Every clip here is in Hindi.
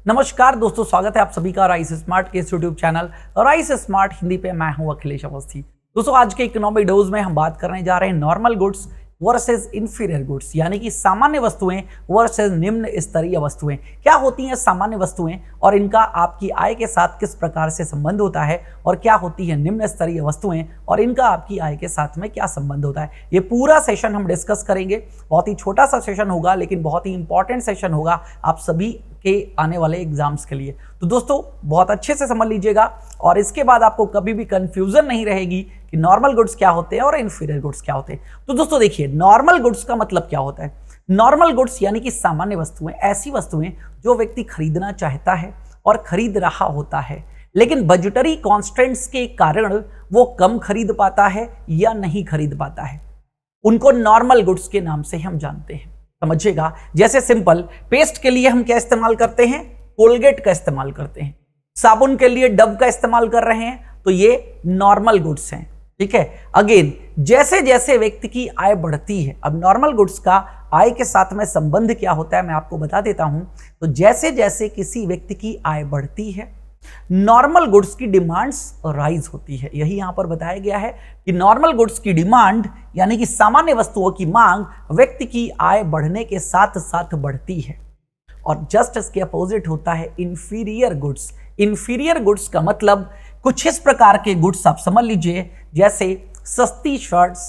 नमस्कार दोस्तों, स्वागत है आप सभी का राइस स्मार्ट के YouTube channel rice smart Hindi पे। मैं हूं अखिलेश अवस्थी। दोस्तों, आज के इकोनॉमिक डोज में हम बात करने जा रहे हैं normal goods versus inferior goods, यानी कि सामान्य वस्तुएं वर्सेस निम्न स्तरीय वस्तुएं। क्या होती हैं सामान्य वस्तुएं और इनका आपकी आय के साथ किस प्रकार से संबंध होता है, और क्या होती है निम्न स्तरीय वस्तुएं और इनका आपकी आय के साथ में क्या संबंध होता है। ये पूरा सेशन हम डिस्कस करेंगे। बहुत ही छोटा सा सेशन होगा, लेकिन बहुत ही इंपॉर्टेंट सेशन होगा आप सभी के आने वाले एग्जाम्स के लिए। तो दोस्तों, बहुत अच्छे से समझ लीजिएगा, और इसके बाद आपको कभी भी कंफ्यूजन नहीं रहेगी कि नॉर्मल गुड्स क्या होते हैं और इंफीरियर गुड्स क्या होते हैं। तो दोस्तों देखिए, नॉर्मल गुड्स का मतलब क्या होता है। नॉर्मल गुड्स यानी कि सामान्य वस्तुएं, ऐसी वस्तुएं जो व्यक्ति खरीदना चाहता है और खरीद रहा होता है, लेकिन बजटरी कॉन्स्टेंट्स के कारण वो कम खरीद पाता है या नहीं खरीद पाता है, उनको नॉर्मल गुड्स के नाम से हम जानते हैं। समझिएगा, जैसे सिंपल पेस्ट के लिए हम क्या इस्तेमाल करते हैं, कोलगेट का इस्तेमाल करते हैं। साबुन के लिए डव का इस्तेमाल कर रहे हैं, तो ये नॉर्मल गुड्स हैं। ठीक है। अगेन, जैसे जैसे व्यक्ति की आय बढ़ती है, अब नॉर्मल गुड्स का आय के साथ में संबंध क्या होता है मैं आपको बता देता हूं। तो जैसे जैसे किसी व्यक्ति की आय बढ़ती है, नॉर्मल गुड्स की डिमांड्स राइज होती है। यही यहां पर बताया गया है कि नॉर्मल गुड्स की डिमांड यानी कि सामान्य वस्तुओं की मांग व्यक्ति की आय बढ़ने के साथ साथ बढ़ती है। और जस्ट इसके अपोजिट होता है इंफीरियर गुड्स। इंफीरियर गुड्स का मतलब कुछ इस प्रकार के गुड्स आप समझ लीजिए, जैसे सस्ती शर्ट्स,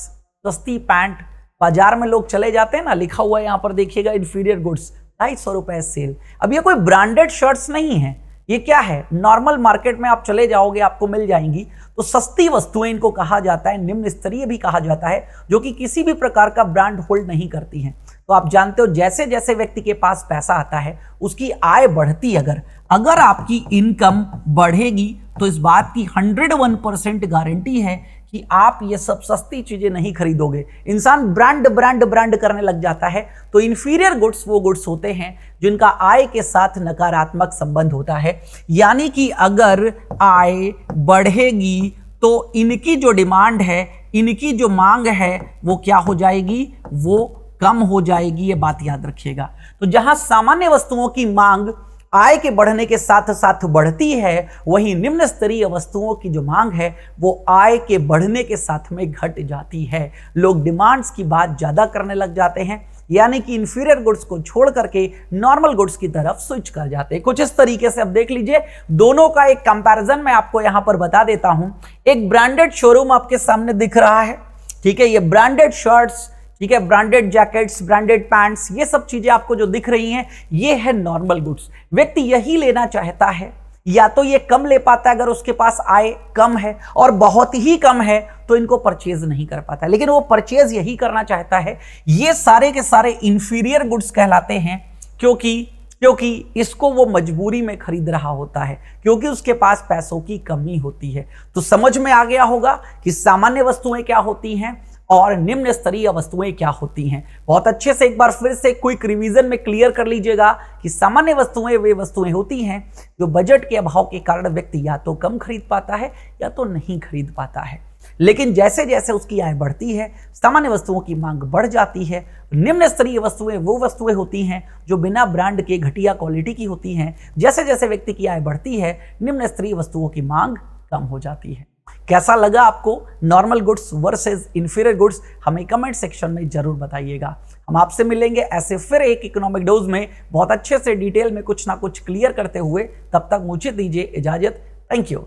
सस्ती पैंट। बाजार में लोग चले जाते हैं ना, लिखा हुआ है यहां पर देखिएगा इंफीरियर गुड्स, 250 रुपए सेल। अब ये कोई ब्रांडेड शर्ट्स नहीं है, ये क्या है, नॉर्मल मार्केट में आप चले जाओगे आपको मिल जाएंगी। तो सस्ती वस्तुएं इनको कहा जाता है, निम्न स्तरीय भी कहा जाता है, जो कि किसी भी प्रकार का ब्रांड होल्ड नहीं करती हैं। तो आप जानते हो, जैसे जैसे व्यक्ति के पास पैसा आता है, उसकी आय बढ़ती, अगर आपकी इनकम बढ़ेगी, तो इस बात की 101% गारंटी है कि आप ये सब सस्ती चीजें नहीं खरीदोगे। इंसान ब्रांड ब्रांड ब्रांड करने लग जाता है। तो इंफीरियर गुड्स वो गुड्स होते हैं जिनका आय के साथ नकारात्मक संबंध होता है, यानी कि अगर आय बढ़ेगी तो इनकी जो डिमांड है, इनकी जो मांग है, वो क्या हो जाएगी, वो कम हो जाएगी। ये बात याद रखिएगा। तो जहां सामान्य वस्तुओं की मांग आय के बढ़ने के साथ साथ बढ़ती है, वहीं निम्न स्तरीय वस्तुओं की जो मांग है वो आय के बढ़ने के साथ में घट जाती है। लोग डिमांड्स की बात ज्यादा करने लग जाते हैं, यानी कि इंफीरियर गुड्स को छोड़ करके नॉर्मल गुड्स की तरफ स्विच कर जाते हैं। कुछ इस तरीके से अब देख लीजिए, दोनों का एक कंपैरिजन मैं आपको यहां पर बता देता हूं। एक ब्रांडेड शोरूम आपके सामने दिख रहा है, ठीक है, ये ब्रांडेड शर्ट्स, ठीक है, ब्रांडेड जैकेट्स, ब्रांडेड पैंट्स, ये सब चीजें आपको जो दिख रही हैं, ये है नॉर्मल गुड्स। व्यक्ति यही लेना चाहता है, या तो ये कम ले पाता है अगर उसके पास आय कम है, और बहुत ही कम है तो इनको परचेज नहीं कर पाता, लेकिन वो परचेज यही करना चाहता है। ये सारे के सारे इंफीरियर गुड्स कहलाते हैं, क्योंकि इसको वो मजबूरी में खरीद रहा होता है, क्योंकि उसके पास पैसों की कमी होती है। तो समझ में आ गया होगा कि सामान्य वस्तुएं क्या होती हैं और निम्न स्तरीय वस्तुएं क्या होती हैं। बहुत अच्छे से एक बार फिर से क्विक रिवीजन में क्लियर कर लीजिएगा कि सामान्य वस्तुएं वे वस्तुएं होती हैं जो बजट के अभाव के कारण व्यक्ति या तो कम खरीद पाता है या तो नहीं खरीद पाता है। लेकिन जैसे जैसे उसकी आय बढ़ती है, सामान्य वस्तुओं की मांग बढ़ जाती है। निम्न स्तरीय वस्तुएं वो वस्तुएं होती हैं जो बिना ब्रांड के घटिया क्वालिटी की होती हैं। जैसे जैसे व्यक्ति की आय बढ़ती है, निम्न स्तरीय वस्तुओं की मांग कम हो जाती है। कैसा लगा आपको normal goods versus inferior goods, हमें कमेंट सेक्शन में जरूर बताइएगा। हम आपसे मिलेंगे ऐसे फिर एक इकोनॉमिक डोज में, बहुत अच्छे से डिटेल में कुछ ना कुछ क्लियर करते हुए। तब तक मुझे दीजिए इजाजत। Thank you.